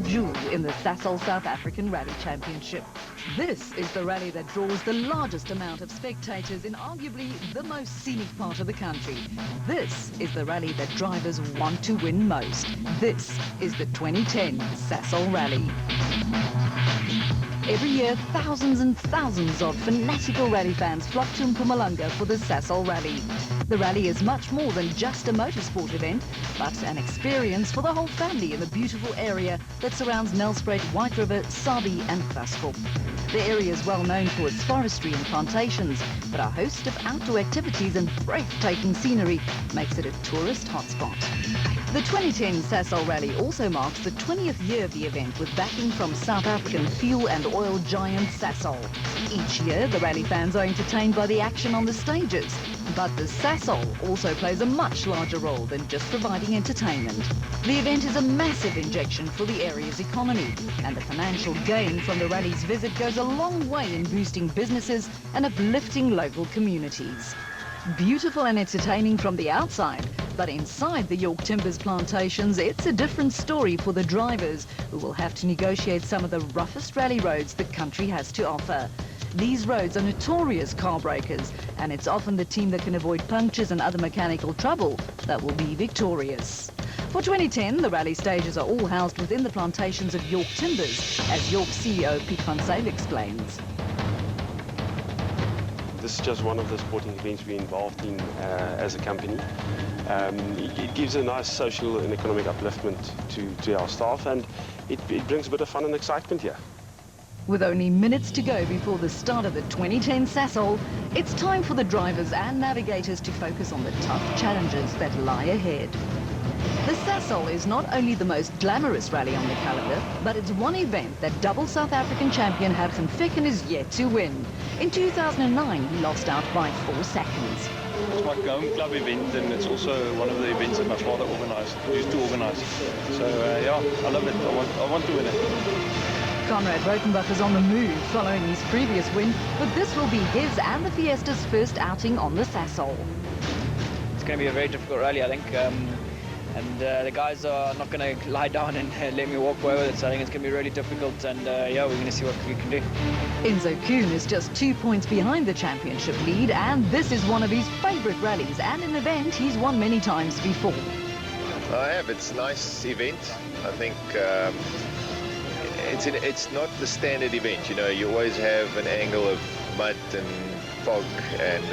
Jewel in the Sasol South African Rally Championship. This is the rally that draws the largest amount of spectators in arguably the most scenic part of the country. This is the rally that drivers want to win most. This is the 2010 Sasol Rally. Every year, thousands and thousands of fanatical rally fans flock to Mpumalanga for the Sasol Rally. The rally is much more than just a motorsport event, but an experience for the whole family in the beautiful area that surrounds Nelspruit, White River, Sabi and Graskop. The area is well known for its forestry and plantations, but a host of outdoor activities and breathtaking scenery makes it a tourist hotspot. The 2010 Sasol Rally also marks the 20th year of the event, with backing from South African fuel and oil giant Sasol. Each year, the rally fans are entertained by the action on the stages, but the Sasol also plays a much larger role than just providing entertainment. The event is a massive injection for the area's economy, and the financial gain from the rally's visit goes a long way in boosting businesses and uplifting local communities. Beautiful and entertaining from the outside, but inside the York Timbers plantations, it's a different story for the drivers, who will have to negotiate some of the roughest rally roads the country has to offer. These roads are notorious car breakers, and it's often the team that can avoid punctures and other mechanical trouble that will be victorious. For 2010, the rally stages are all housed within the plantations of York Timbers, as York CEO Piet van Zyl explains. This is just one of the sporting events we're involved in as a company. It gives a nice social and economic upliftment to our staff, and it brings a bit of fun and excitement here. With only minutes to go before the start of the 2010 Sasol, it's time for the drivers and navigators to focus on the tough challenges that lie ahead. The Sasol is not only the most glamorous rally on the calendar, but it's one event that double South African champion Herr van Vecken is yet to win. In 2009, he lost out by 4 seconds. It's my home club event, and it's also one of the events that my father used to organize. So yeah, I love it. I want to win it. Conrad Rotenbach is on the move following his previous win, but this will be his and the Fiesta's first outing on the Sasol. It's going to be a very difficult rally, I think. And the guys are not going to lie down and let me walk away with it, so I think it's going to be really difficult, and yeah, we're going to see what we can do. Enzo Kuhn is just 2 points behind the championship lead, and this is one of his favourite rallies, and an event he's won many times before. I have. It's a nice event. I think it's not the standard event. You know, you always have an angle of mud and fog and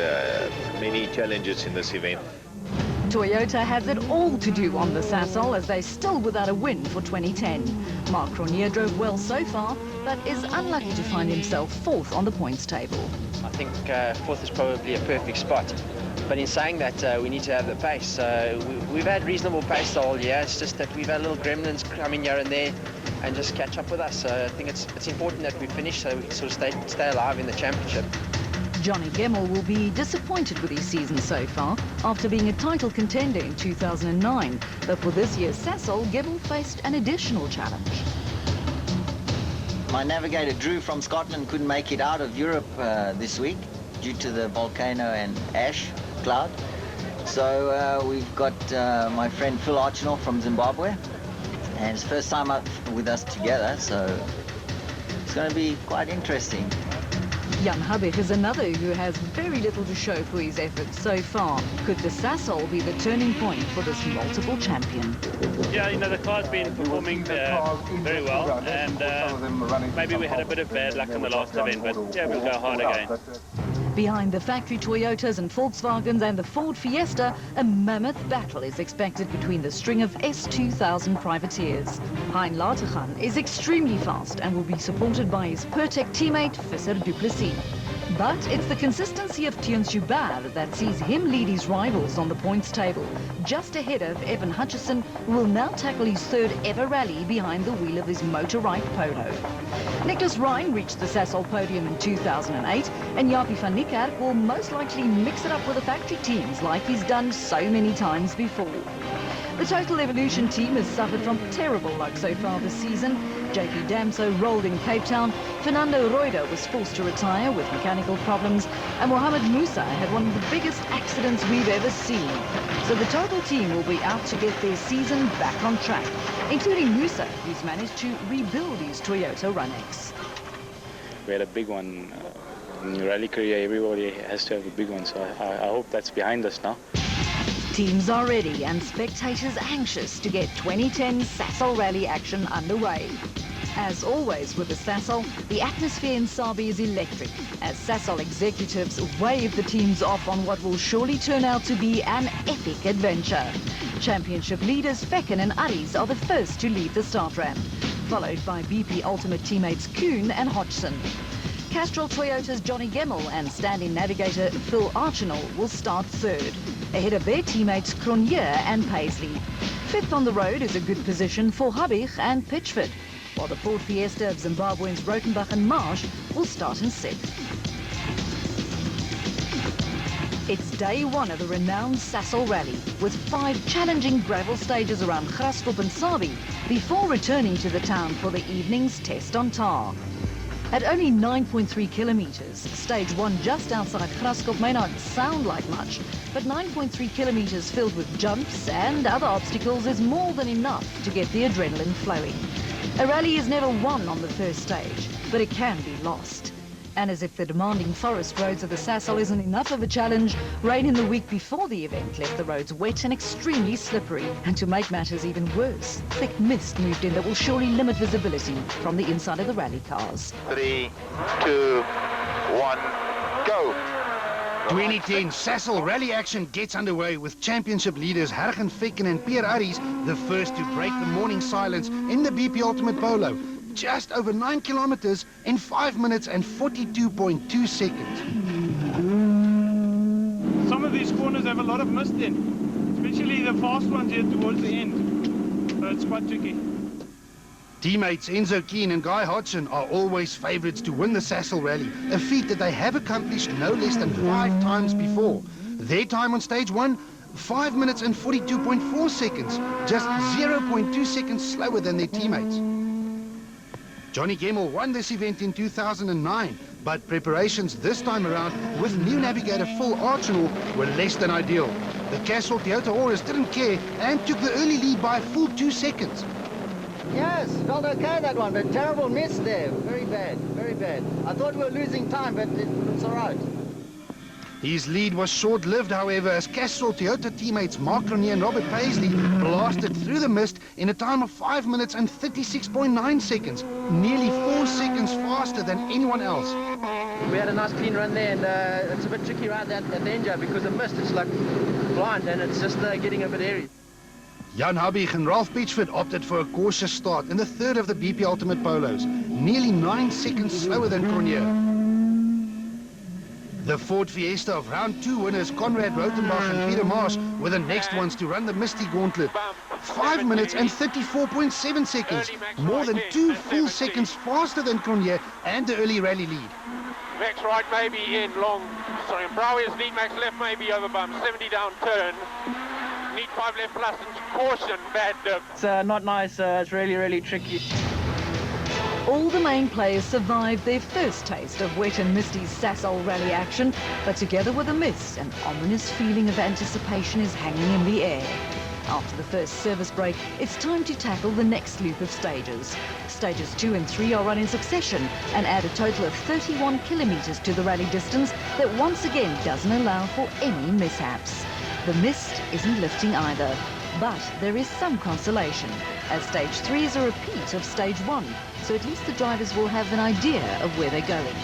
many challenges in this event. Toyota has it all to do on the Sasol, as they're still without a win for 2010. Mark Cronier drove well so far, but is unlucky to find himself 4th on the points table. I think 4th is probably a perfect spot. But in saying that, we need to have the pace. We've had reasonable pace the whole year. It's just that we've had little gremlins coming here and there and just catch up with us. I think it's important that we finish so we can sort of stay alive in the championship. Johnny Gemmell will be disappointed with his season so far after being a title contender in 2009. But for this year's Sasol, Gemmell faced an additional challenge. My navigator Drew from Scotland couldn't make it out of Europe this week due to the volcano and ash cloud. So we've got my friend Phil Archinall from Zimbabwe, and it's first time up with us together, so it's going to be quite interesting. Jan Habich is another who has very little to show for his efforts so far. Could the Sasol be the turning point for this multiple champion? Yeah, you know, the car's been performing very well, and maybe we had a bit of bad luck in the last event, but yeah, we'll go hard again. Behind the factory Toyotas and Volkswagens and the Ford Fiesta, a mammoth battle is expected between the string of S2000 privateers. Hein Lateghan is extremely fast and will be supported by his Pertec teammate Visser Du Plessis. But it's the consistency of Theuns Joubert that sees him lead his rivals on the points table, just ahead of Evan Hutchison, who will now tackle his 3rd ever rally behind the wheel of his motorized Polo. Nicholas Ryan reached the Sasol podium in 2008, and Jaapie van Niekerk will most likely mix it up with the factory teams like he's done so many times before. The Total Evolution team has suffered from terrible luck so far this season. JP Damso rolled in Cape Town, Fernando Roida was forced to retire with mechanical problems, and Mohamed Musa had one of the biggest accidents we've ever seen. So the total team will be out to get their season back on track, including Musa, who's managed to rebuild his Toyota Runex. We had a big one. In your rally career, everybody has to have a big one, so I hope that's behind us now. Teams are ready and spectators anxious to get 2010 Sasol Rally action underway. As always with the Sasol, the atmosphere in Sabi is electric as Sasol executives wave the teams off on what will surely turn out to be an epic adventure. Championship leaders Fecken and Aries are the first to leave the start ramp, followed by BP Ultimate teammates Kuhn and Hodgson. Castrol Toyota's Johnny Gemmell and stand-in navigator Phil Archinall will start third, ahead of their teammates Cronje and Paisley. Fifth on the road is a good position for Habich and Pitchford, while the Ford Fiesta of Zimbabweans Rotenbach and Marsh will start in sixth. It's day one of the renowned Sasol Rally, with 5 challenging gravel stages around Graskop and Sabi before returning to the town for the evening's test on tar. At only 9.3 kilometers, stage 1 just outside Graskop may not sound like much, but 9.3 kilometers filled with jumps and other obstacles is more than enough to get the adrenaline flowing. A rally is never won on the first stage, but it can be lost. And as if the demanding forest roads of the Sasol isn't enough of a challenge, rain in the week before the event left the roads wet and extremely slippery. And to make matters even worse, thick mist moved in that will surely limit visibility from the inside of the rally cars. 3, 2, 1, go! 2010 Sasol Rally action gets underway with championship leaders Hargen Fecken and Pierre Aries the first to break the morning silence in the BP Ultimate Polo. Just over 9 kilometers in 5 minutes and 42.2 seconds. Some of these corners have a lot of mist in, especially the fast ones here towards the end. So it's quite tricky. Teammates Enzo Keen and Guy Hodgson are always favourites to win the Sasol Rally, a feat that they have accomplished no less than 5 times before. Their time on stage 1, 5 minutes and 42.4 seconds, just 0.2 seconds slower than their teammates. Johnny Gemmell won this event in 2009, but preparations this time around with new navigator Phil Archinall were less than ideal. The Castrol Toyota Auris didn't care and took the early lead by a full 2 seconds. Yes, felt okay that one, but terrible miss there. Very bad, very bad. I thought we were losing time, but it's all right. His lead was short-lived, however, as Castrol Toyota teammates Mark Cronje and Robert Paisley blasted through the mist in a time of 5 minutes and 36.9 seconds, nearly 4 seconds faster than anyone else. We had a nice clean run there, and it's a bit tricky right at the end here because the mist is like blind and it's just getting a bit airy. Jan Habich and Ralph Pitchford opted for a cautious start in the third of the BP Ultimate Polos, nearly 9 seconds slower than Cronje. The Ford Fiesta of round 2 winners Conrad Rotenbach and Peter Marsh were the next ones to run the misty gauntlet. 5 minutes and 34.7 seconds, more than 2 full seconds faster than Cronje and the early rally lead. Max right maybe in long, sorry, Brouwer's lead, Max left maybe over bump, 70 down turn. Need 5 left plus and caution, bad dip. It's not nice, it's really tricky. All the main players survived their first taste of wet and misty Sasol Rally action, but together with a mist, an ominous feeling of anticipation is hanging in the air. After the first service break, it's time to tackle the next loop of stages. Stages 2 and 3 are run in succession and add a total of 31 kilometers to the rally distance that once again doesn't allow for any mishaps. The mist isn't lifting either, but there is some consolation, as stage 3 is a repeat of stage 1, so at least the drivers will have an idea of where they're going.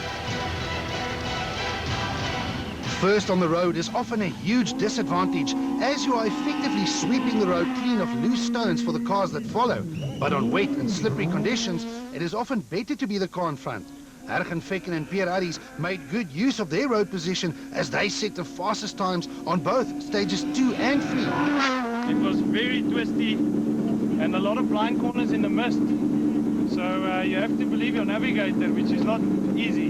First on the road is often a huge disadvantage, as you are effectively sweeping the road clean of loose stones for the cars that follow. But on wet and slippery conditions, it is often better to be the car in front. Hargen Fecken and Pierre Aries made good use of their road position as they set the fastest times on both stages 2 and 3. It was very twisty and a lot of blind corners in the mist. So you have to believe your navigator, which is not easy.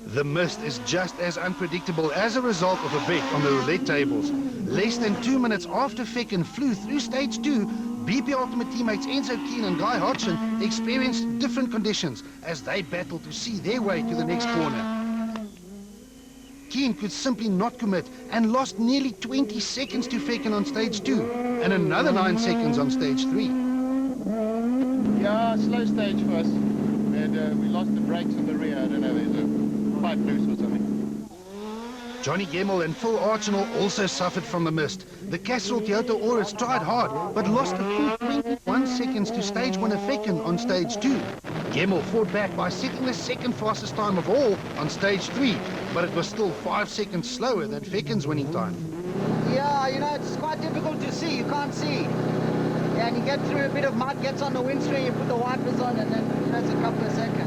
The mist is just as unpredictable as a result of a bet on the roulette tables. Less than 2 minutes after Fecken flew through stage 2, BP Ultimate teammates Enzo Keen and Guy Hodgson experienced different conditions as they battled to see their way to the next corner. Keen could simply not commit and lost nearly 20 seconds to Fecken on stage 2 and another 9 seconds on stage 3. Yeah, slow stage for us. We lost the brakes in the rear. I don't know, there's a pipe loose or something. Johnny Gemmell and Phil Archinall also suffered from the mist. The Castrol Toyota Auris tried hard, but lost a full 21 seconds to stage winner Fecken on stage 2. Gemmell fought back by setting the second fastest time of all on stage 3, but it was still 5 seconds slower than Fecken's winning time. Yeah, you know, it's quite difficult to see. You can't see. Yeah, and you get through a bit of mud, gets on the windscreen, you put the wipers on, and then that's a couple of seconds.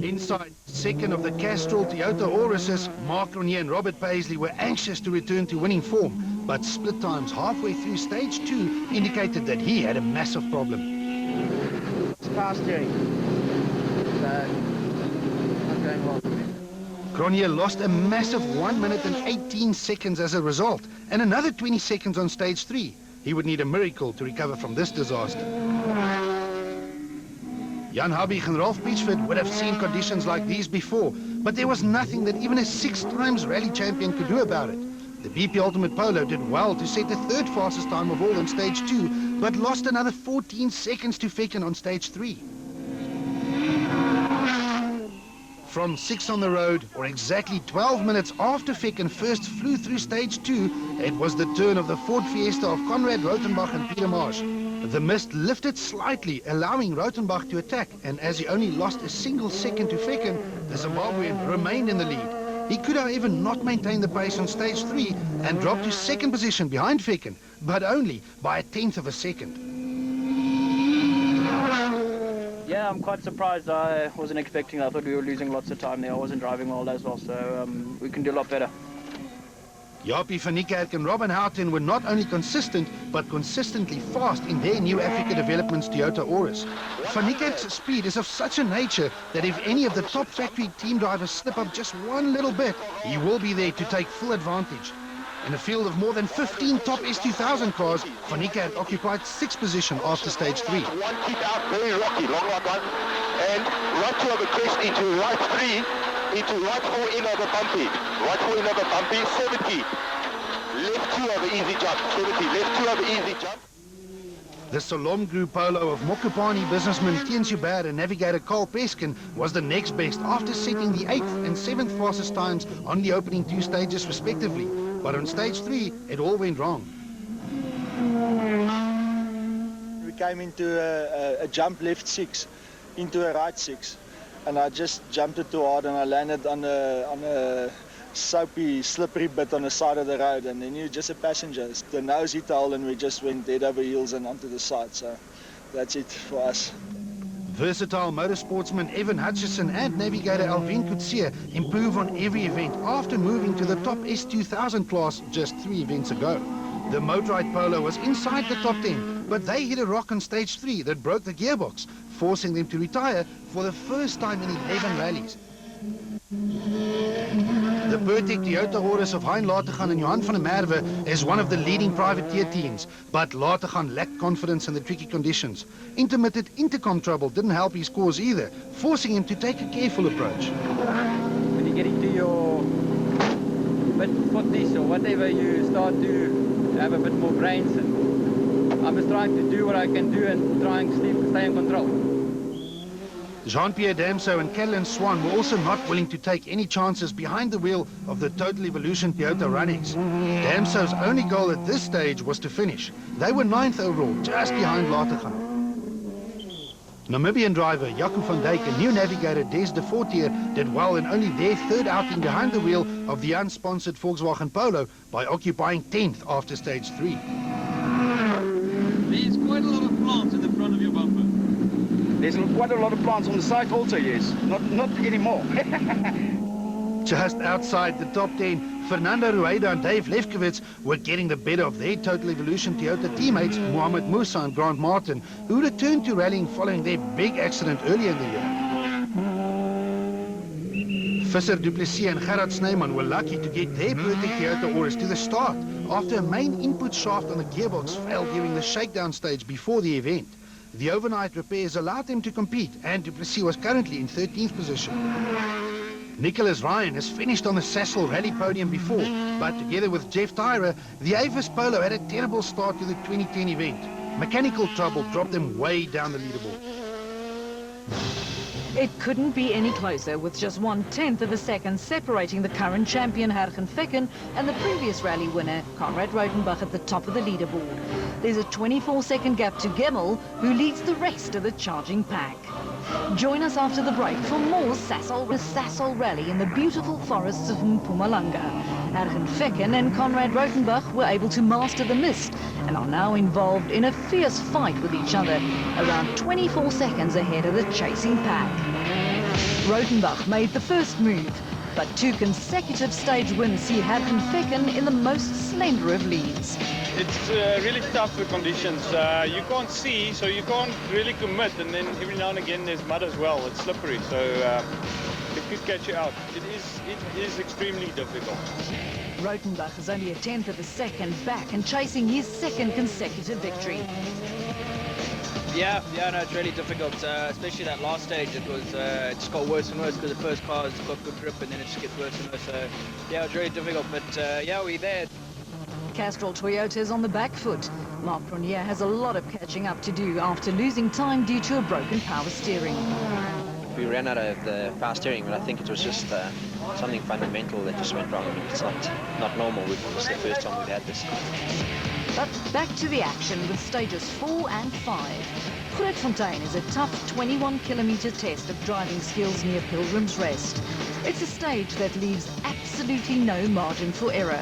Inside second of the Castrol Toyota Aurises, Mark Ronier and Robert Paisley were anxious to return to winning form, but split times halfway through stage 2 indicated that he had a massive problem. It's power steering. So, not going well for me. Grenier lost a massive 1 minute and 18 seconds as a result, and another 20 seconds on stage 3. He would need a miracle to recover from this disaster. Jan Habig and Ralph Beachford would have seen conditions like these before, but there was nothing that even a 6-times rally champion could do about it. The BP Ultimate Polo did well to set the third fastest time of all on stage 2, but lost another 14 seconds to Fecken on stage 3. From 6 on the road, or exactly 12 minutes after Fecken first flew through stage 2, it was the turn of the Ford Fiesta of Conrad Rautenbach and Peter Marsh. The mist lifted slightly, allowing Rautenbach to attack, and as he only lost a single second to Fecken, the Zimbabwean remained in the lead. He could however not maintain the pace on stage 3 and dropped to second position behind Fecken, but only by 1/10 of a second. Yeah, I'm quite surprised. I wasn't expecting that. I thought we were losing lots of time there. I wasn't driving well as well, so we can do a lot better. Jaapie van Niekerk and Robin Houghton were not only consistent, but consistently fast in their new Africa Developments Toyota Auris. Van Niekerk's speed is of such a nature that if any of the top factory team drivers slip up just one little bit, he will be there to take full advantage. In a field of more than 15 top S2000 cars, Van Niekerk occupied 6th position after stage 3. One keep out, very rocky, long right one, and right 2 of the crest into right 3, into right 4 in of the bumpy, right 4 in of the bumpy, 70, left 2 of the easy jump, 70, left 2 of the easy jump. The Salom Group Polo of Mokopani businessman Tian Schubert and navigator Carl Peskin was the next best after setting the 8th and 7th fastest times on the opening 2 stages respectively. But on stage 3, it all went wrong. We came into a jump left 6, into a right 6. And I just jumped it too hard and I landed on a soapy, slippery bit on the side of the road. And then you're just a passenger. The nose hit the hole and we just went dead over heels and onto the side. So that's it for us. Versatile motorsportsman Evan Hutchison and navigator Alvin Coetzee improve on every event after moving to the top S2000 class just 3 events ago. The Motorride Polo was inside the top 10, but they hit a rock on stage 3 that broke the gearbox, forcing them to retire for the first time in 11 rallies. The Pertec Toyota Auris of Hein Lategan and Johan van der Merwe is one of the leading privateer teams, but Lategan lacked confidence in the tricky conditions. Intermittent intercom trouble didn't help his cause either, forcing him to take a careful approach. When you get into your bit 40s or whatever, you start to have a bit more brains, and I'm just trying to do what I can do and try and stay in control. Jean-Pierre Damso and Caroline Swan were also not willing to take any chances behind the wheel of the Total Evolution Toyota Runnings. Damso's only goal at this stage was to finish. They were 9th overall, just behind Lategan. Namibian driver Jaco van Dijk and new navigator Des de Fortier did well in only their 3rd outing behind the wheel of the unsponsored Volkswagen Polo by occupying 10th after stage 3. There's quite a lot of plants in the front of your bumper. There's quite a lot of plants on the side also, yes. Not anymore. Just outside the top 10, Fernando Rueda and Dave Lefkowitz were getting the better of their Total Evolution Toyota teammates Mohamed Musa and Grant Martin, who returned to rallying following their big accident earlier in the year. Visser Du Plessis and Gerard Snyman were lucky to get their perfect Toyota Auris to the start after a main input shaft on the gearbox failed during the shakedown stage before the event. The overnight repairs allowed them to compete, and Du Plessis was currently in 13th position. Nicholas Ryan has finished on the Sasol Rally podium before, but together with Jeff Tyrer, the Avis Polo had a terrible start to the 2010 event. Mechanical trouble dropped them way down the leaderboard. It couldn't be any closer, with just 1/10 of a second separating the current champion Hergen Fecken and the previous rally winner Conrad Rotenbach at the top of the leaderboard. There's a 24-second gap to Gemmel, who leads the rest of the charging pack. Join us after the break for more Sasol Rally in the beautiful forests of Mpumalanga. Hergen Fecken and Conrad Rotenbach were able to master the mist and are now involved in a fierce fight with each other, around 24 seconds ahead of the chasing pack. Rotenbach made the first move, but 2 consecutive stage wins see Hergen Fecken in the most slender of leads. It's really tough the conditions. You can't see, so you can't really commit, and then every now and again there's mud as well. It's slippery, so it could catch you out. It is extremely difficult. Rotenbach is only a 10th of a second back and chasing his second consecutive victory. Yeah, no, it's really difficult, especially that last stage. It just got worse and worse because the first car has got good grip and then it just gets worse and worse. So yeah, it's really difficult, but yeah, we're there. Castrol Toyota is on the back foot. Marc Prunier has a lot of catching up to do after losing time due to a broken power steering. We ran out of the power steering, but I think it was just something fundamental that just went wrong. I mean, it's not normal. It's the first time we've had this. But back to the action with stages 4 and 5. Grootfontein is a tough 21-kilometer test of driving skills near Pilgrim's Rest. It's a stage that leaves absolutely no margin for error.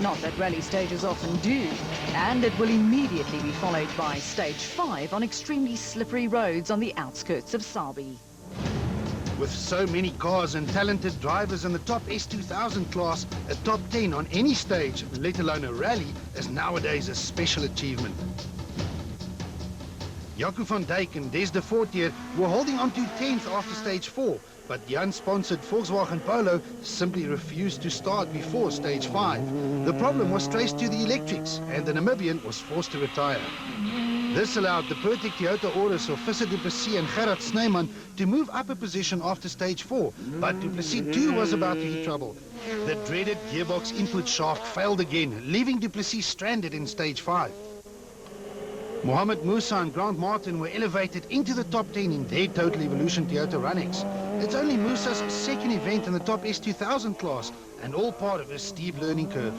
Not that rally stages often do. And it will immediately be followed by stage 5 on extremely slippery roads on the outskirts of Sabi. With so many cars and talented drivers in the top S2000 class, a top 10 on any stage, let alone a rally, is nowadays a special achievement. Jaco van Dijk and Des de Fortier were holding on to 10th after stage 4, but the unsponsored Volkswagen Polo simply refused to start before stage 5. The problem was traced to the electrics, and the Namibian was forced to retire. This allowed the perfect Toyota Auris of Visser Du Plessis and Gerard Snyman to move up a position after stage 4, but Du Plessis too was about to hit trouble. The dreaded gearbox input shaft failed again, leaving Du Plessis stranded in stage 5. Mohamed Musa and Grant Martin were elevated into the top 10 in their Total Evolution Toyota Run-X. It's only Musa's second event in the top S2000 class, and all part of a steep learning curve.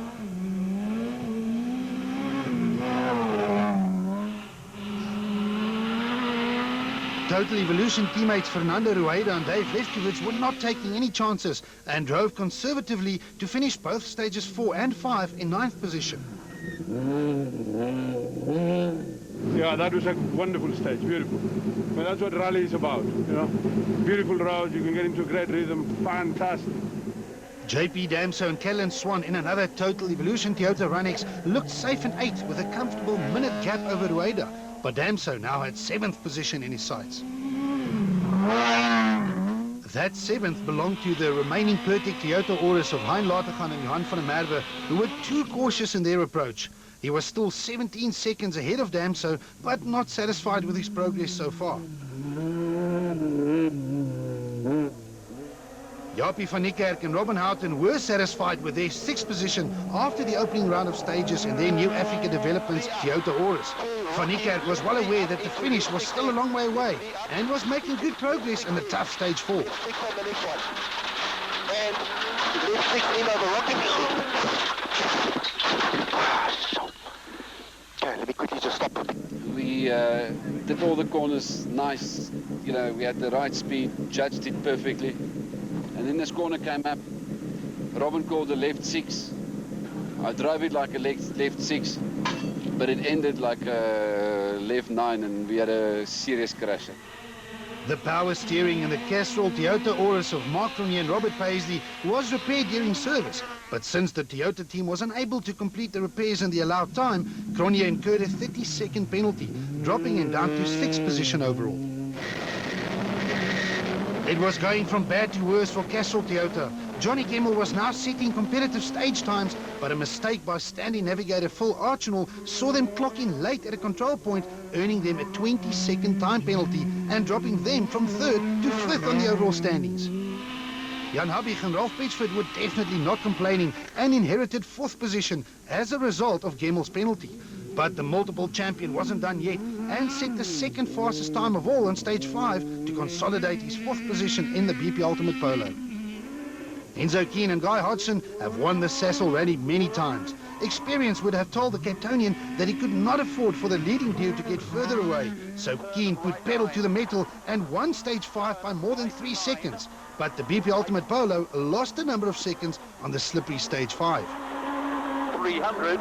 Total Evolution teammates Fernando Rueda and Dave Lefkowitz were not taking any chances and drove conservatively to finish both stages 4 and 5 in 9th position. Yeah, that was a wonderful stage, beautiful. But that's what rally is about, you know. Beautiful roads, you can get into a great rhythm, fantastic. JP Damso and Kellen Swan in another Total Evolution Toyota Run-X looked safe in 8th with a comfortable minute gap over Rueda. But Damso now had 7th position in his sights. That 7th belonged to the remaining Pertec Toyota Auris of Hein Latergan and Johan van der Merwe, who were too cautious in their approach. He was still 17 seconds ahead of Damso, but not satisfied with his progress so far. Jaapie van Niekerk and Robin Houghton were satisfied with their 6th position after the opening round of stages in their new Africa Developments Toyota Auris. Van Niekerk was well aware that the finish was still a long way away and was making good progress in the tough stage 4. And left 6 in over rocket. Okay, let me quickly just stop. We did all the corners nice, you know, we had the right speed, judged it perfectly. And then this corner came up, Robin called the left 6. I drove it like a left 6, but it ended like a left 9 and we had a serious crash. The power steering in the Castrol Toyota Auris of Marc Prunier and Robert Paisley was repaired during service, but since the Toyota team was unable to complete the repairs in the allowed time, Prunier incurred a 30-second penalty, dropping him down to 6th position overall. It was going from bad to worse for Sasol Toyota. Johnny Gemmell was now setting competitive stage times, but a mistake by standing navigator Phil Archinall saw them clock in late at a control point, earning them a 20-second time penalty and dropping them from 3rd to 5th on the overall standings. Jan Habig and Ralph Pitchford were definitely not complaining and inherited 4th position as a result of Gemmell's penalty. But the multiple champion wasn't done yet and set the 2nd fastest time of all on stage 5 to consolidate his 4th position in the BP Ultimate Polo. Enzo Keane and Guy Hodgson have won the Sasol Rally many times. Experience would have told the Capetonian that he could not afford for the leading duo to get further away, so Keane put pedal to the metal and won stage 5 by more than 3 seconds. But the BP Ultimate Polo lost a number of seconds on the slippery stage 5. 300.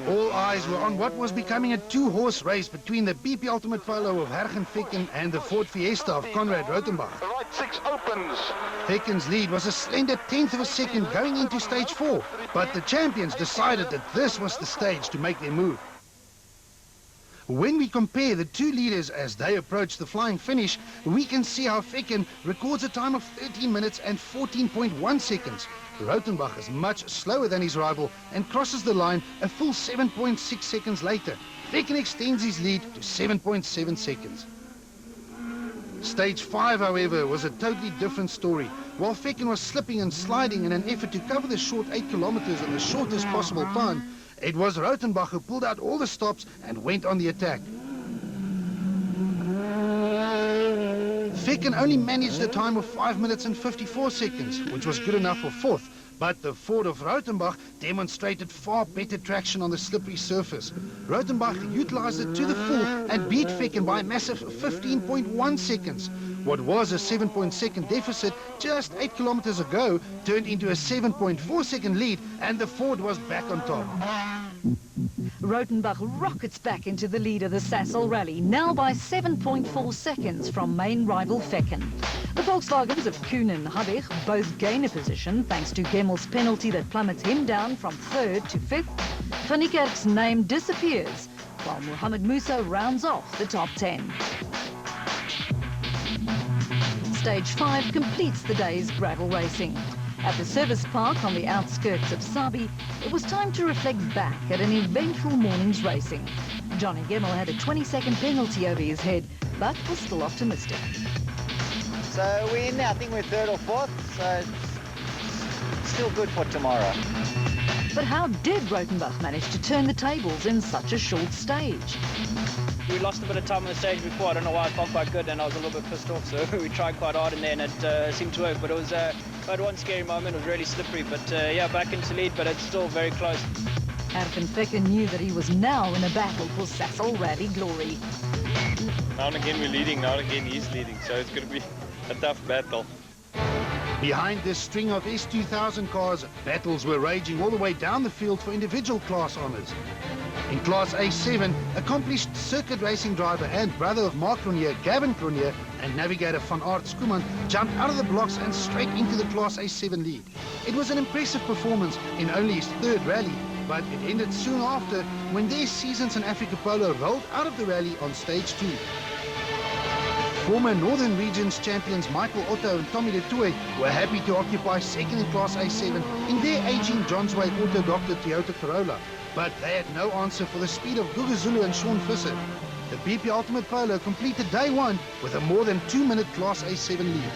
All eyes were on what was becoming a 2-horse race between the BP Ultimate Polo of Hergen Fecken and the Ford Fiesta of Conrad Rothenbach. The right 6 opens. Fecken's lead was a slender 10th of a second going into stage 4, but the champions decided that this was the stage to make their move. When we compare the two leaders as they approach the flying finish, we can see how Fecken records a time of 13 minutes and 14.1 seconds. Rothenbach is much slower than his rival and crosses the line a full 7.6 seconds later. Fecken extends his lead to 7.7 seconds. Stage 5, however, was a totally different story. While Fecken was slipping and sliding in an effort to cover the short 8 kilometers in the shortest possible time, it was Rothenbach who pulled out all the stops and went on the attack. Fecken only managed a time of 5 minutes and 54 seconds, which was good enough for 4th. But the Ford of Rothenbach demonstrated far better traction on the slippery surface. Rothenbach utilized it to the full and beat Fecken by a massive 15.1 seconds. What was a 7.2 deficit just 8 kilometers ago turned into a 7.4 second lead, and the Ford was back on top. Rothenbach rockets back into the lead of the Sasol Rally, now by 7.4 seconds from main rival Fecken. The Volkswagens of Kuhn and Habig both gain a position thanks to Gemmell's penalty that plummets him down from 3rd to 5th. Van Niekerk's name disappears, while Mohamed Musa rounds off the top 10. Stage 5 completes the day's gravel racing. At the service park on the outskirts of Sabi, it was time to reflect back at an eventful morning's racing. Johnny Gemmell had a 20-second penalty over his head, but was still optimistic. So we're in there, I think we're 3rd or 4th, so it's still good for tomorrow. But how did Rothenbach manage to turn the tables in such a short stage? We lost a bit of time on the stage before. I don't know why. I felt quite good and I was a little bit pissed off, so we tried quite hard in there and it seemed to work. But it was I had one scary moment. It was really slippery, but yeah, back into lead, but it's still very close. Hergen Fecken knew that he was now in a battle for Sasol Rally glory. Now and again we're leading, now and again he's leading, so it's going to be a tough battle. Behind this string of S2000 cars, battles were raging all the way down the field for individual class honours. In Class A7, accomplished circuit racing driver and brother of Mark Cronje, Gavin Cronje, and navigator Van Aert Schoeman jumped out of the blocks and straight into the Class A7 lead. It was an impressive performance in only his 3rd rally, but it ended soon after when their seasons in Africa Polo rolled out of the rally on stage 2. Former Northern Regions champions Michael Otto and Tommy de Tooy were happy to occupy 2nd in Class A7 in their aging Johns Way Auto Doctor Toyota Corolla, but they had no answer for the speed of Guga Zulu and Sean Visser. The BP Ultimate Polo completed day 1 with a more than 2-minute Class A7 lead.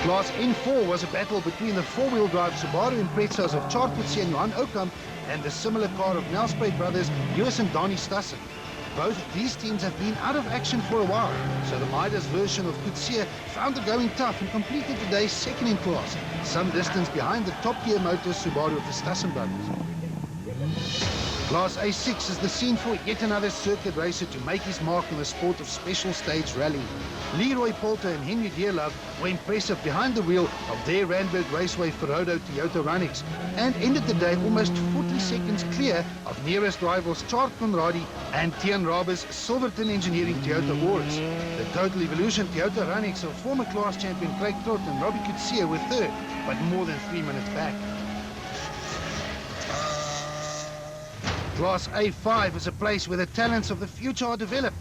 Class N4 was a battle between the 4-wheel drive Subaru Imprezas of Chart Coetzee and Johan Oukamp and the similar car of Nelspruit brothers Lewis and Donnie Stassen. Both of these teams have been out of action for a while, so the Midas version of Coetzee found the going tough and completed the day 2nd in class, some distance behind the top-tier Motors Subaru of the Stassen brothers. Class A6 is the scene for yet another circuit racer to make his mark in the sport of special stage rallying. Leroy Polter and Henry Deerlove were impressive behind the wheel of their Randburg Raceway Ferrodo Toyota Runnix and ended the day almost 40 seconds clear of nearest rivals Chart Conradi and Tian Raber's Silverton Engineering Toyota Auris. The Total Evolution Toyota Runnix of former class champion Craig Trott and Robbie Coetzee were 3rd, but more than 3 minutes back. Class A5 is a place where the talents of the future are developed.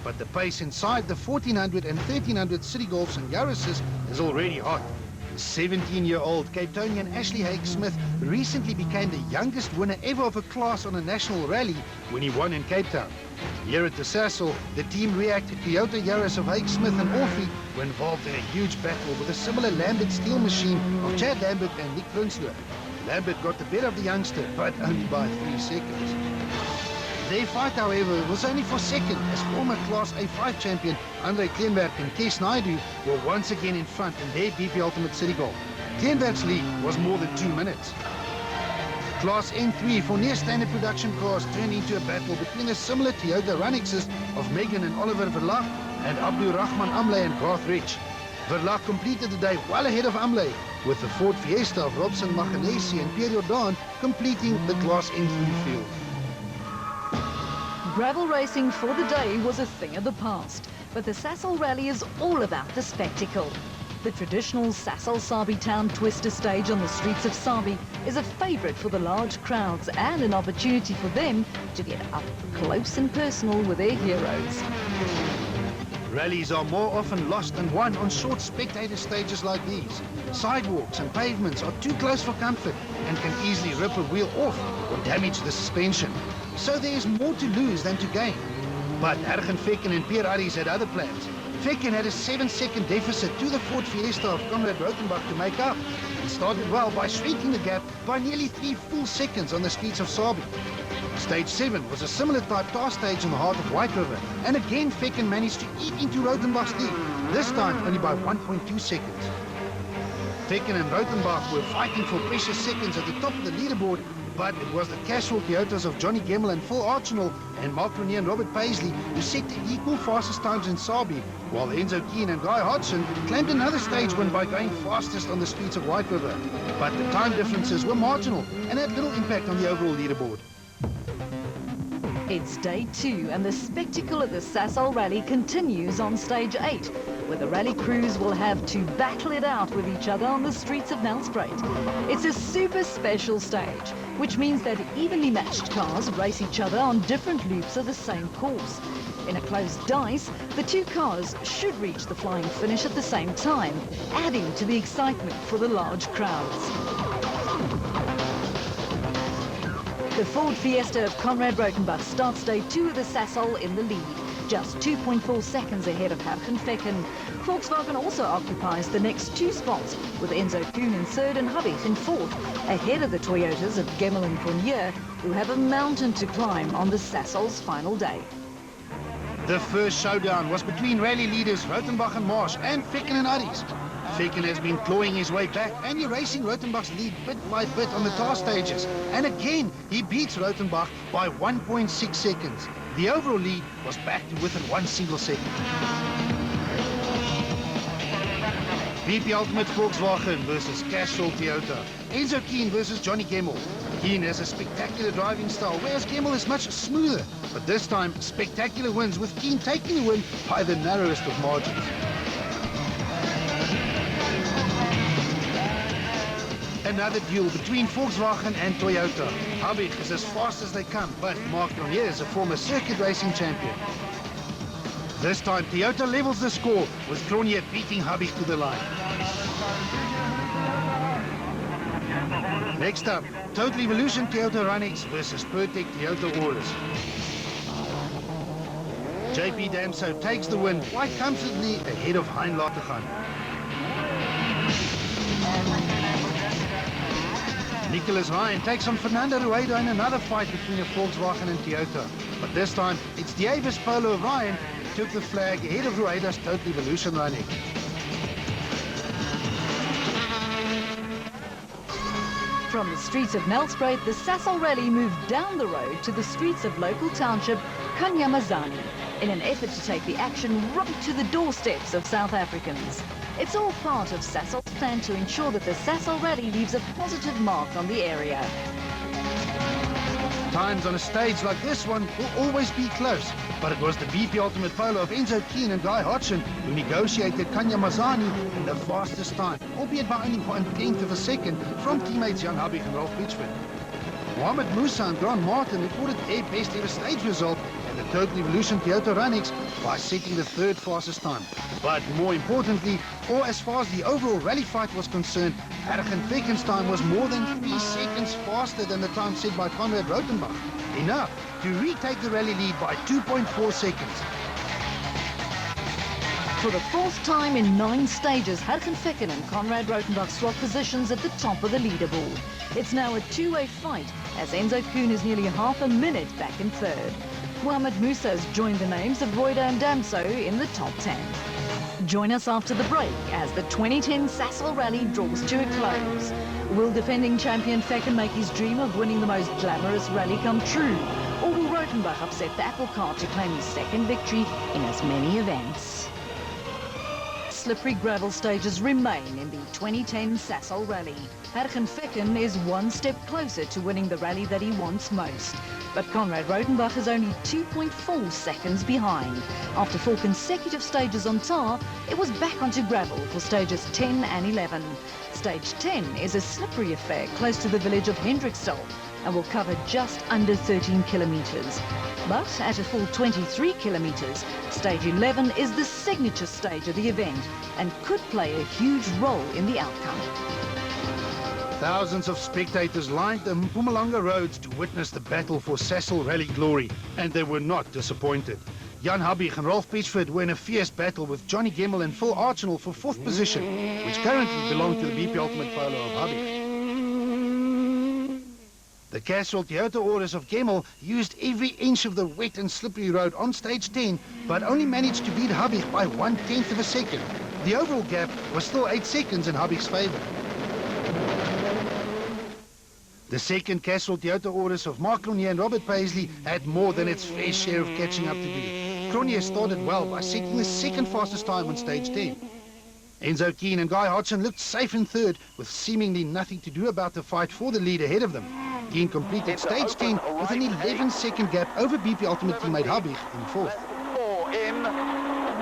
but the pace inside the 1400 and 1300 City Golfs and Yaris's is already hot. 17-year-old Cape Townian Ashley Hake-Smith recently became the youngest winner ever of a class on a national rally when he won in Cape Town. Here at the Sasol, the team reacted Toyota Yaris of Hake-Smith and Orphy were involved in a huge battle with a similar Lambert steel machine of Chad Lambert and Nick Prinsloo. Lambert got the better of the youngster, but only by 3 seconds. Their fight, however, was only for second, as former Class A5 champion Andre Kleinwerk and Kees Naidu were once again in front in their BP Ultimate City Golf. Kleinwerk's lead was more than 2 minutes. Class N3 for near-standard production cars turned into a battle between the similar Toyota Runnexes of Megan and Oliver Verlaag and Abdul Rahman Amle and Garth Rich. Verlaag completed the day well ahead of Amle, with the Ford Fiesta of Robson Machanesi and Pierre Jordan completing the Class N3 field. Gravel racing for the day was a thing of the past, but the Sasol Rally is all about the spectacle. The traditional Sasol Sabi Town Twister stage on the streets of Sabi is a favourite for the large crowds and an opportunity for them to get up close and personal with their heroes. Rallies are more often lost than won on short spectator stages like these. Sidewalks and pavements are too close for comfort and can easily rip a wheel off or damage the suspension. So there is more to lose than to gain. But Ergen Fecken and Pierre Arries had other plans. Fecken had a 7-second deficit to the Ford Fiesta of Conrad Rotenbach to make up. He started well by shrinking the gap by nearly 3 full seconds on the streets of Sabi. Stage 7 was a similar type tar stage in the heart of White River, and again Fecken managed to eat into Rotenbach's lead, this time only by 1.2 seconds. Fecken and Rotenbach were fighting for precious seconds at the top of the leaderboard, but it was the casual Toyotas of Johnny Gemmell and Phil Archinall and Mark Renier and Robert Paisley who set the equal fastest times in Sabi, while Enzo Keane and Guy Hodgson claimed another stage win by going fastest on the streets of White River. But the time differences were marginal and had little impact on the overall leaderboard. It's day 2 and the spectacle of the Sasol Rally continues on stage 8, where the rally crews will have to battle it out with each other on the streets of Nelspruit. It's a super special stage, which means that evenly matched cars race each other on different loops of the same course. In a closed dice, the 2 cars should reach the flying finish at the same time, adding to the excitement for the large crowds. The Ford Fiesta of Conrad Rotenbach starts day 2 of the Sasol in the lead, just 2.4 seconds ahead of Ergen Fecken. Volkswagen also occupies the next 2 spots, with Enzo Kuhn in 3rd and Habich in 4th, ahead of the Toyotas of Gemmell and Fournier, who have a mountain to climb on the Sasol's final day. The first showdown was between rally leaders Rotenbach and Marsh and Fecken and Arries. Fecken has been clawing his way back and erasing Rotenbach's lead bit by bit on the tar stages. And again, he beats Rotenbach by 1.6 seconds. The overall lead was back to within 1 single second. BP Ultimate Volkswagen versus Casual Toyota. Enzo Keane versus Johnny Gemmell. Keane has a spectacular driving style, whereas Gemmell is much smoother. But this time, spectacular wins, with Keane taking the win by the narrowest of margins. Another duel between Volkswagen and Toyota. Habich is as fast as they come, but Mark Renier is a former circuit racing champion. This time, Toyota levels the score, with Cronje beating Habich to the line. Next up, Total Evolution Toyota Runnex versus Pertec Toyota Aurus. JP Damso takes the win quite comfortably ahead of Hein Latergan. Nicholas Ryan takes on Fernando Rueda in another fight between a Volkswagen and Toyota. But this time, it's Davis Polo of Ryan who took the flag ahead of Rueda's Total Evolution Running. From the streets of Nelspruit, the Sasol Rally moved down the road to the streets of local township Kanyamazani in an effort to take the action right to the doorsteps of South Africans. It's all part of Sasol's plan to ensure that the Sasol Rally leaves a positive mark on the area. Times on a stage like this one will always be close, but it was the BP Ultimate Polo of Enzo Keane and Guy Hodgson who negotiated Kanyamazani in the fastest time, albeit by only 1/10 of a second from teammates Jan Habich and Ralph Pitchford. Mohamed Musa and Grant Martin recorded their best ever stage result, and the Total Evolution Toyota Runex by setting the third fastest time. But more importantly, or as far as the overall rally fight was concerned, Hergen Vekken's time was more than 3 seconds faster than the time set by Konrad Rautenbach. Enough to retake the rally lead by 2.4 seconds. For the fourth time in 9 stages, Hergen Vekken and Konrad Rautenbach swap positions at the top of the leaderboard. It's now a two-way fight, as Enzo Kuhn is nearly half a minute back in third. Mohamed Musa has joined the names of Reuter and Damso in the top 10. Join us after the break as the 2010 Sasol Rally draws to a close. Will defending champion Vekken make his dream of winning the most glamorous rally come true? Or will Rautenbach upset the apple cart to claim his second victory in as many events? Slippery gravel stages remain in the 2010 Sasol Rally. Hergen Vekken is one step closer to winning the rally that he wants most. But Konrad Rautenbach is only 2.4 seconds behind. After 4 consecutive stages on tar, it was back onto gravel for stages 10 and 11. Stage 10 is a slippery affair close to the village of Hendriksdal and will cover just under 13 kilometers. But at a full 23 kilometers, stage 11 is the signature stage of the event and could play a huge role in the outcome. Thousands of spectators lined the Mpumalanga roads to witness the battle for Sasol Rally glory, and they were not disappointed. Jan Habig and Rolf Pitchford were in a fierce battle with Johnny Gemmell and Phil Archinal for 4th position, which currently belong to the BP Ultimate Polo of Habig. The Castrol Toyota orders of Gemmell used every inch of the wet and slippery road on stage 10, but only managed to beat Habig by 1/10 of a second. The overall gap was still 8 seconds in Habig's favor. The second Castrol Toyota orders of Mark Cronje and Robert Paisley had more than its fair share of catching up to do. Cronje started well by setting the second fastest time on stage 10. Enzo Keane and Guy Hodgson looked safe in third, with seemingly nothing to do about the fight for the lead ahead of them. Keane completed stage 10 with an 11-second gap over BP Ultimate teammate Habig in 4th. 4 in,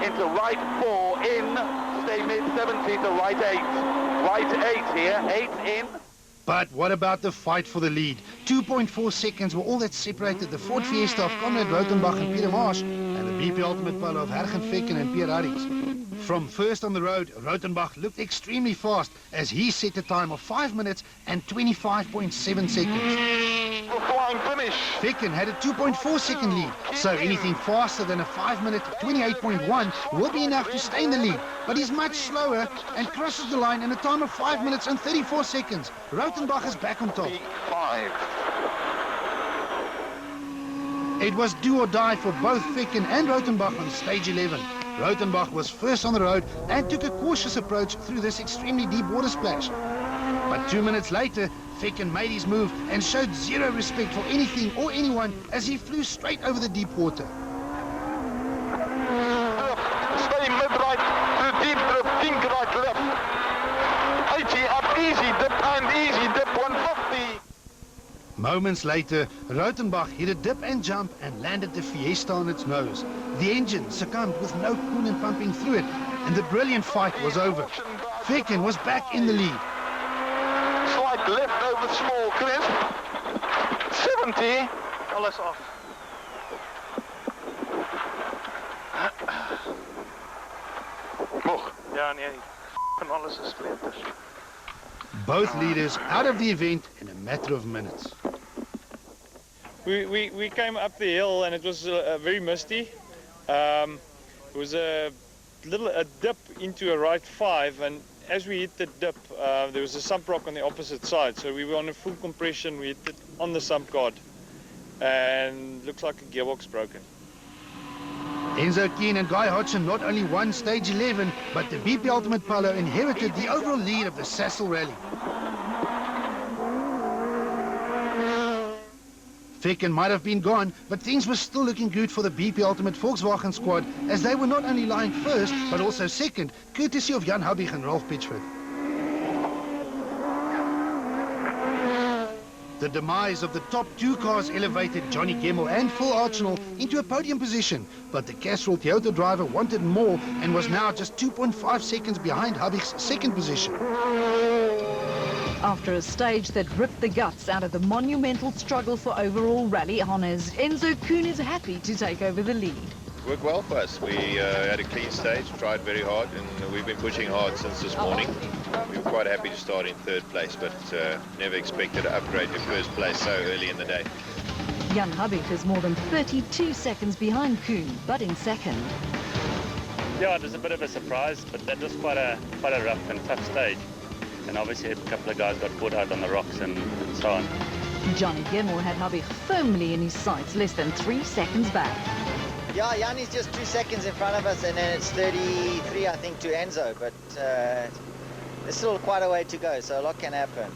into right 4 in, stay mid 70 to right 8. Right 8 here, 8 in. But what about the fight for the lead? 2.4 seconds were all that separated the Ford Fiesta of Konrad Rautenbach and Peter Marsh and the BP Ultimate Polo of Hergen Vekken and Pierre Harrix. From first on the road, Rautenbach looked extremely fast as he set a time of 5 minutes and 25.7 seconds. Flying finish. Vekken had a 2.4 second lead, so anything faster than a 5 minute 28.1 will be enough to stay in the lead, but he's much slower and crosses the line in a time of 5 minutes and 34 seconds. Rautenbach is back on top. 5. It was do or die for both Vekken and Rautenbach on stage 11. Rautenbach was first on the road and took a cautious approach through this extremely deep water splash. But 2 minutes later, Vekken made his move and showed zero respect for anything or anyone as he flew straight over the deep water. Stay mid-right, through deep drift, pink right left. 80 up, easy dip and easy dip, 150. Moments later, Rautenbach hit a dip and jump and landed the Fiesta on its nose. The engine succumbed with no coolant pumping through it, and the brilliant fight was over. Vekken was back in the lead. Slight left over small crisp. 70. Alles off. Moog. Ja, nee. Van alles is splinters. Both leaders out of the event in a matter of minutes. We came up the hill and it was very misty. It was a dip into a right 5, and as we hit the dip, there was a sump rock on the opposite side. So we were on a full compression. We hit it on the sump guard, and looks like a gearbox broken. Enzo Keane and Guy Hodgson not only won stage 11, but the BP Ultimate Polo inherited the overall lead of the Sasol Rally. Vekken might have been gone, but things were still looking good for the BP Ultimate Volkswagen squad, as they were not only lying first, but also second, courtesy of Jan Habig and Rolf Pitchford. The demise of the top 2 cars elevated Johnny Gemmell and Phil Archinal into a podium position, but the Castrol Toyota driver wanted more and was now just 2.5 seconds behind Habig's second position. After a stage that ripped the guts out of the monumental struggle for overall rally honours, Enzo Kuhn is happy to take over the lead. Worked well for us. We had a clean stage, tried very hard, and we've been pushing hard since this morning. We were quite happy to start in third place, but never expected to upgrade to first place so early in the day. Jan Habich is more than 32 seconds behind Kuhn, but in second. Yeah, it was a bit of a surprise, but that was quite a rough and tough stage. And obviously a couple of guys got caught out on the rocks and so on. Johnny Gemmell had Habich firmly in his sights, less than 3 seconds back. Yeah, Jan is just 2 seconds in front of us, and then it's 33, I think, to Enzo. But there's still quite a way to go, so a lot can happen.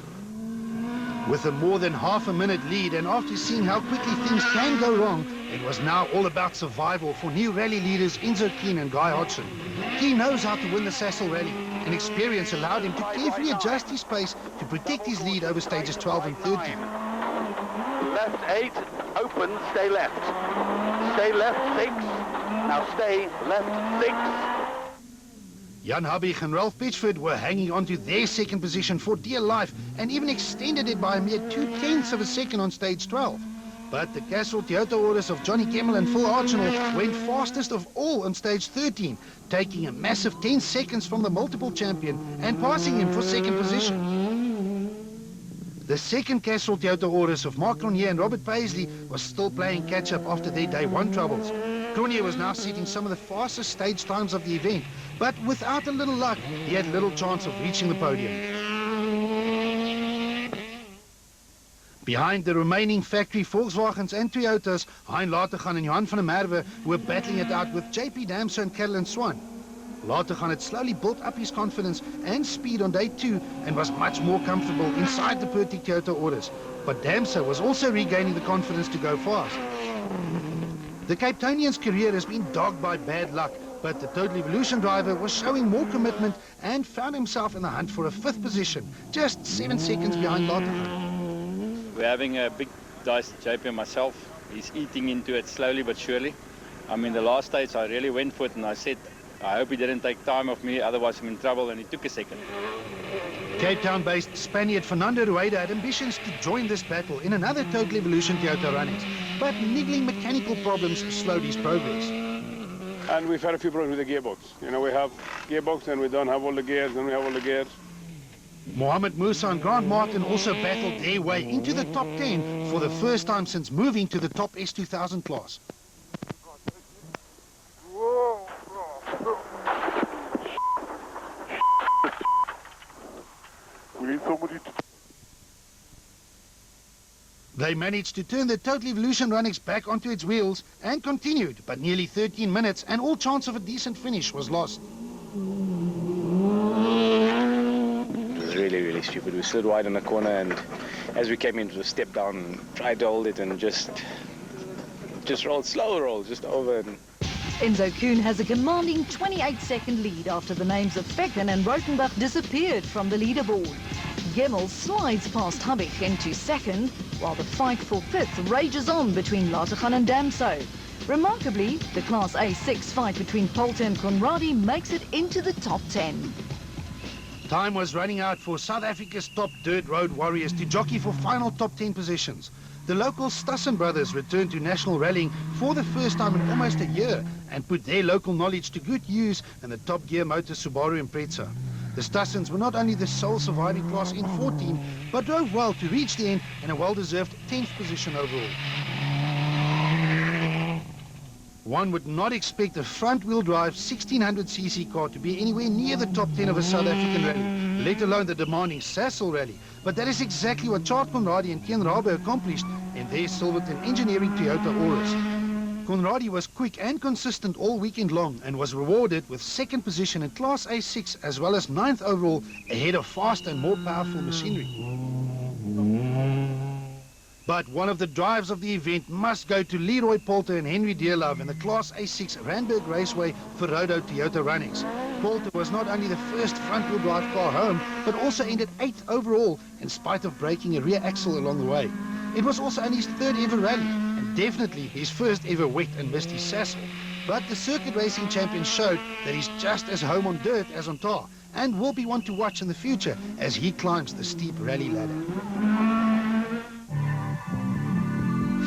With a more than half a minute lead, and after seeing how quickly things can go wrong, it was now all about survival for new rally leaders Enzo Kuhn and Guy Hodgson. He knows how to win the Sasol Rally, and experience allowed him to carefully adjust his pace to protect his lead over stages 12 and 13. Left 8, open, stay left. Stay left 6, now stay left 6. Jan Habich and Ralph Pitchford were hanging on to their second position for dear life and even extended it by a mere 0.2 of a second on stage 12. But the Sasol Toyota orders of Johnny Gemmell and Phil Archinall went fastest of all on stage 13, taking a massive 10 seconds from the multiple champion and passing him for second position. The second Sasol Toyota orders of Mark Cronje and Robert Paisley was still playing catch-up after their day one troubles. Cronje was now setting some of the fastest stage times of the event, but without a little luck, he had little chance of reaching the podium. Behind the remaining factory Volkswagens and Toyotas, Hein Latergan and Johan van der Merwe were battling it out with JP Damso and Caroline Swan. Latergan had slowly built up his confidence and speed on day 2 and was much more comfortable inside the Pertic Toyota orders. But Damso was also regaining the confidence to go fast. The Cape Townian's career has been dogged by bad luck, but the Total Evolution driver was showing more commitment and found himself in the hunt for a 5th position, just 7 seconds behind Latergan. We're having a big dice, JP and myself. He's eating into it slowly but surely. I mean, the last stage I really went for it and I said, I hope he didn't take time off me, otherwise I'm in trouble, and he took a second. Cape Town-based Spaniard Fernando Rueda had ambitions to join this battle in another Total Evolution Toyota Runnings, but niggling mechanical problems slowed his progress. And we've had a few problems with the gearbox. You know, we have gearbox and we don't have all the gears, and we have all the gears. Mohamed Musa and Grant Martin also battled their way into the top 10 for the first time since moving to the top S2000 class. We need somebody to... They managed to turn the Total Evolution Runnings back onto its wheels and continued, but nearly 13 minutes and all chance of a decent finish was lost. It was really stupid. We slid wide in the corner, and as we came into the step down, tried to hold it and just rolled, slow roll, just over. And Enzo Kuhn has a commanding 28-second lead after the names of Fecken and Rotenbach disappeared from the leaderboard. Gemmell slides past Habich into second, while the fight for 5th rages on between Latergan and Damso. Remarkably, the Class A6 fight between Poulter and Conradi makes it into the top 10. Time was running out for South Africa's top dirt road warriors to jockey for final top 10 positions. The local Stassen brothers returned to national rallying for the first time in almost a year and put their local knowledge to good use in the Top Gear Motor Subaru Impreza. The Stassens were not only the sole surviving class in 14, but drove well to reach the end in a well-deserved 10th position overall. One would not expect a front-wheel drive 1600cc car to be anywhere near the top 10 of a South African rally, let alone the demanding Sasol Rally. But that is exactly what Chart Conradi and Ken Rabe accomplished in their Silverton Engineering Toyota Auris. Conradi was quick and consistent all weekend long and was rewarded with 2nd position in Class A6 as well as 9th overall, ahead of fast and more powerful machinery. But one of the drives of the event must go to Leroy Poulter and Henry Dearlove in the Class A6 Randburg Raceway Ferrodo Toyota Runnings. Poulter was not only the first front-wheel drive car home, but also ended 8th overall in spite of breaking a rear axle along the way. It was also only his 3rd ever rally, and definitely his first ever wet and misty Sasol. But the circuit racing champion showed that he's just as home on dirt as on tar, and will be one to watch in the future as he climbs the steep rally ladder.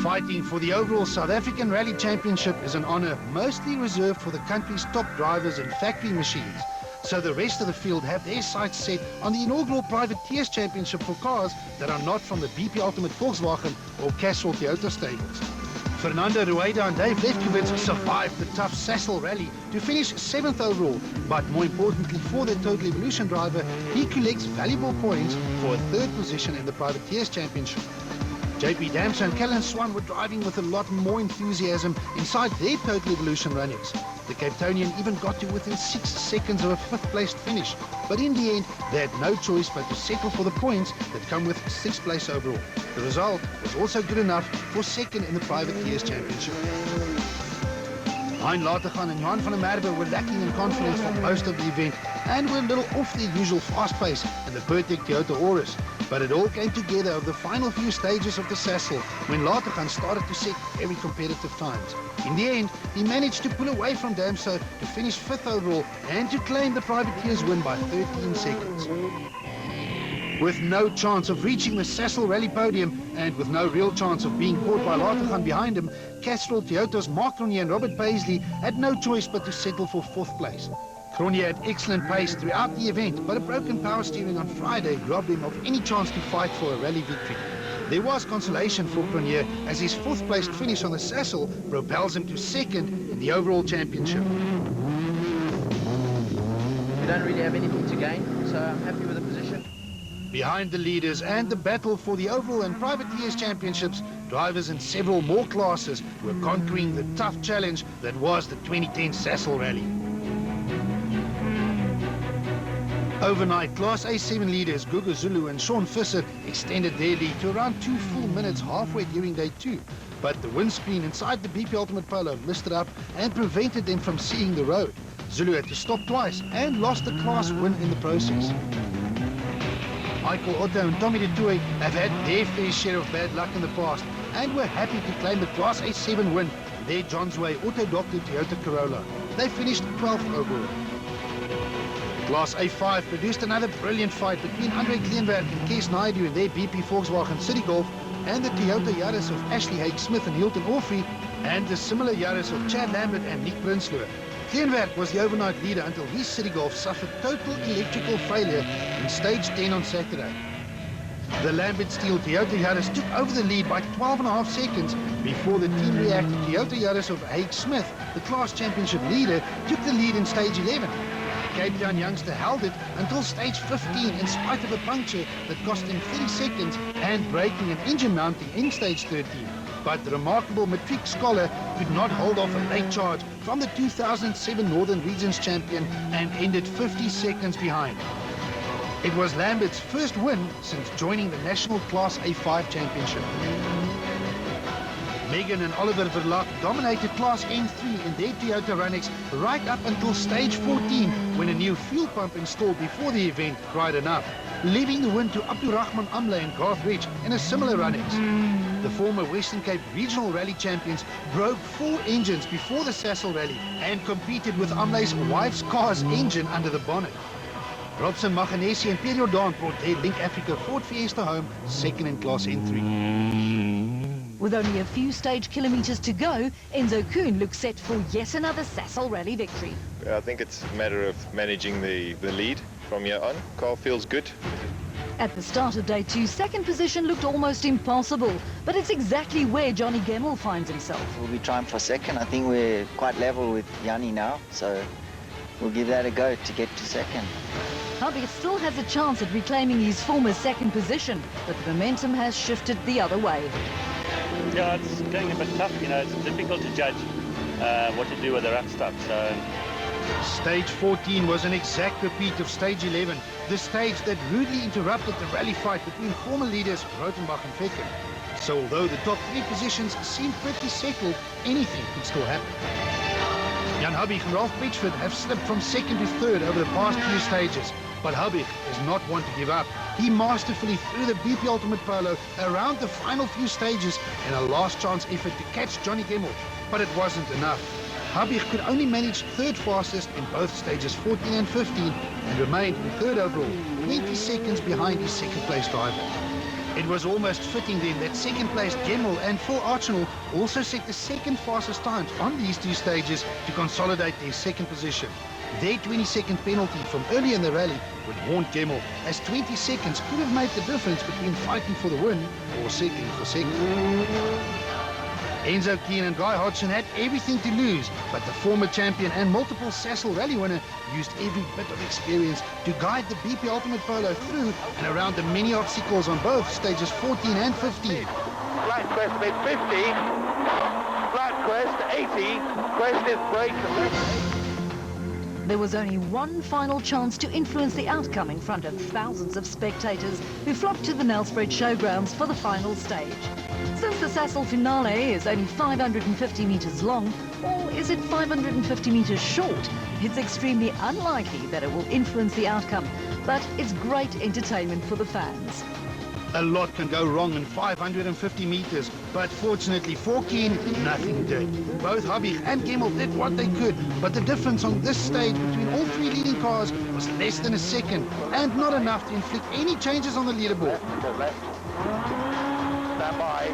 Fighting for the overall South African Rally Championship is an honour mostly reserved for the country's top drivers and factory machines. So the rest of the field have their sights set on the inaugural Privateers Championship for cars that are not from the BP Ultimate Volkswagen or Castrol Toyota stables. Fernando Rueda and Dave Lefkowitz survived the tough Sasol Rally to finish 7th overall, but more importantly for the Total Evolution driver, he collects valuable points for a 3rd position in the Privateers Championship. JP Damser and Callan Swan were driving with a lot more enthusiasm inside their Total Evolution runnings. The Cape Townian even got to within 6 seconds of a 5th placed finish, but in the end they had no choice but to settle for the points that come with 6th place overall. The result was also good enough for 2nd in the Privateers Championship. Hein Latergan and Johan van der Merwe were lacking in confidence for most of the event and were a little off their usual fast pace in the Pertec Toyota Auris. But it all came together over the final few stages of the Sasol when Latergan started to set very competitive times. In the end, he managed to pull away from Damser to finish 5th overall and to claim the Privateers win by 13 seconds. With no chance of reaching the Sasol Rally podium and with no real chance of being caught by Latergan behind him, Castrol Toyota's Mark Cronje and Robert Paisley had no choice but to settle for 4th place. Cronje had excellent pace throughout the event, but a broken power steering on Friday robbed him of any chance to fight for a rally victory. There was consolation for Cronje as his 4th placed finish on the Sasol propels him to 2nd in the overall championship. We don't really have anything to gain, so I'm happy with the position. Behind the leaders and the battle for the overall and Privateers championships, drivers in several more classes were conquering the tough challenge that was the 2010 Sasol Rally. Overnight, Class A7 leaders Gugu Zulu and Sean Visser extended their lead to around 2 full minutes halfway during day 2. But the windscreen inside the BP Ultimate Polo missed it up and prevented them from seeing the road. Zulu had to stop twice and lost the class win in the process. Michael Otto and Tommy de Tooy have had their fair share of bad luck in the past and were happy to claim the Class A7 win in their John's Way auto-doctored Toyota Corolla. They finished 12th overall. Class A5 produced another brilliant fight between Andre Kleinwerk and Kees Naidoo in their BP Volkswagen City Golf and the Toyota Yaris of Ashley Haig-Smith and Hilton Orfrey and the similar Yaris of Chad Lambert and Nick Prinsloo. Kleinwerk was the overnight leader until his City Golf suffered total electrical failure in stage 10 on Saturday. The Lambert Steel Toyota Yaris took over the lead by 12.5 seconds before the team reacted. Toyota Yaris of Haig-Smith, the class championship leader, took the lead in stage 11. Cape Town youngster held it until stage 15 in spite of a puncture that cost him 30 seconds and braking and engine mounting in stage 13. But the remarkable matric scholar could not hold off a late charge from the 2007 Northern Regions champion and ended 50 seconds behind. It was Lambert's first win since joining the National Class A5 Championship. Megan and Oliver Verlaak dominated Class N3 in their Toyota Runnix right up until stage 14 when a new fuel pump installed before the event cried enough, leaving the win to Abdurrahman Amle and Garth Rich in a similar Runnix. The former Western Cape Regional Rally champions broke 4 engines before the Sasol Rally and competed with Amle's wife's car's engine under the bonnet. Robson Maganesi and Pierre Jordan brought their Link Africa Ford Fiesta home second in Class N3. With only a few stage kilometres to go, Enzo Kuhn looks set for yet another Sasol Rally victory. I think it's a matter of managing the lead from here on. Car feels good. At the start of day 2, second position looked almost impossible, but it's exactly where Johnny Gemmell finds himself. We'll be trying for second. I think we're quite level with Yanni now, so we'll give that a go to get to second. Hubby still has a chance at reclaiming his former second position, but the momentum has shifted the other way. Yeah, it's getting a bit tough, you know, it's difficult to judge what to do with the rough stuff, so... Stage 14 was an exact repeat of stage 11, the stage that rudely interrupted the rally fight between former leaders Rautenbach and Vecken. So although the top 3 positions seemed pretty settled, anything could still happen. Jan Hubby and Ralph Pitchford have slipped from second to third over the past few stages, but Hubby is not one to give up. He masterfully threw the BP Ultimate Polo around the final few stages in a last chance effort to catch Johnny Gemmell, but it wasn't enough. Habich could only manage third fastest in both stages 14 and 15 and remained in third overall, 20 seconds behind his second place driver. It was almost fitting then that second place Gemmell and Phil Archinal also set the second fastest times on these two stages to consolidate their second position. Their 20-second penalty from earlier in the rally would haunt Gemmell, as 20 seconds could have made the difference between fighting for the win or settling for second. Enzo Keane and Guy Hodgson had everything to lose, but the former champion and multiple Sasol Rally winner used every bit of experience to guide the BP Ultimate Polo through and around the many obstacles on both stages 14 and 15. Flat crest mid 50, flat crest 80, crest is brake. There was only one final chance to influence the outcome in front of thousands of spectators who flocked to the Nelspruit Showgrounds for the final stage. Since the Sasol finale is only 550 metres long, or is it 550 metres short, it's extremely unlikely that it will influence the outcome, but it's great entertainment for the fans. A lot can go wrong in 550 metres, but fortunately for Keane, nothing did. Both Habich and Gemmell did what they could, but the difference on this stage between all three leading cars was less than a second, and not enough to inflict any changes on the leaderboard.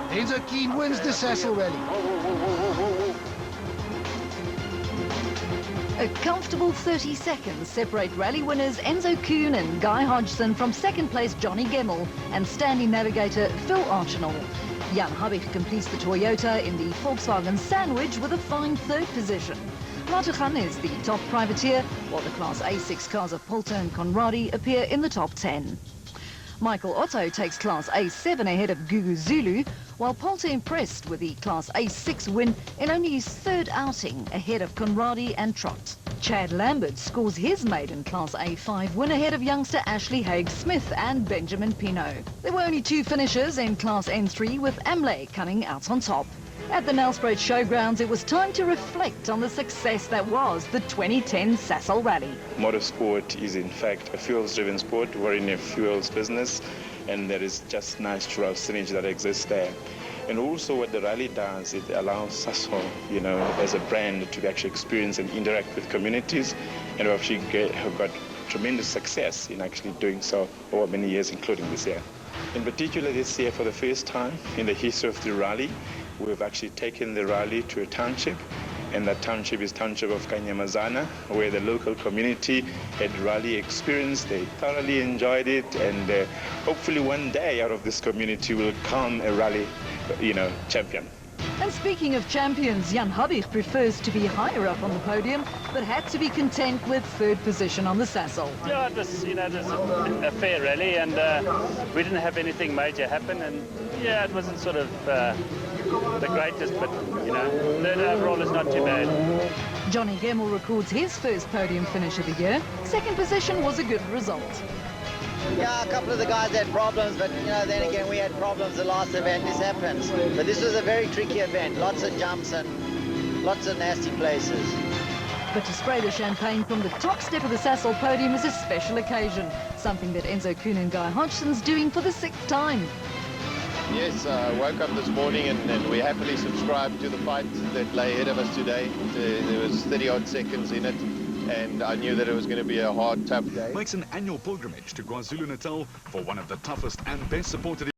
Enzo Keane wins the Sasol Rally. A comfortable 30 seconds separate rally winners Enzo Kuhn and Guy Hodgson from second place Johnny Gemmell and standing navigator Phil Archinal. Jan Habich completes the Toyota in the Volkswagen Sandwich with a fine third position. Martechan is the top privateer, while the Class A6 cars of Poulter and Conradi appear in the top 10. Michael Otto takes Class A7 ahead of Gugu Zulu, while Poulter impressed with the Class A6 win in only his third outing ahead of Conradi and Trott. Chad Lambert scores his maiden Class A5 win ahead of youngster Ashley Haig-Smith and Benjamin Pino. There were only two finishers in Class N3, with Amley coming out on top. At the Nelspruit Showgrounds, it was time to reflect on the success that was the 2010 Sasol Rally. Motorsport is in fact a fuels-driven sport. We're in a fuels business, and there is just nice synergy that exists there. And also what the rally does, it allows Sasol, as a brand to actually experience and interact with communities, and we actually have got tremendous success in actually doing so over many years, including this year. In particular this year, for the first time in the history of the rally, we've actually taken the rally to a township, and that township is township of Kanyamazana, where the local community had rally experience. They thoroughly enjoyed it, and hopefully one day out of this community will come a rally, champion. And speaking of champions, Jan Habich prefers to be higher up on the podium, but had to be content with third position on the Sasol. Yeah, it was, it was a fair rally, and we didn't have anything major happen, and yeah, it wasn't sort of the greatest, but third overall is not too bad. Johnny Gemmell records his first podium finish of the year. Second position was a good result. Yeah, a couple of the guys had problems, but then again we had problems the last event. This happens. But this was a very tricky event. Lots of jumps and lots of nasty places. But to spray the champagne from the top step of the Sasol podium is a special occasion, something that Enzo Kuhn and Guy Hodgson's doing for the 6th time. Yes, I woke up this morning and we happily subscribed to the fight that lay ahead of us today. There was 30-odd seconds in it, and I knew that it was going to be a hard, tough day. Makes an annual pilgrimage to KwaZulu-Natal for one of the toughest and best supported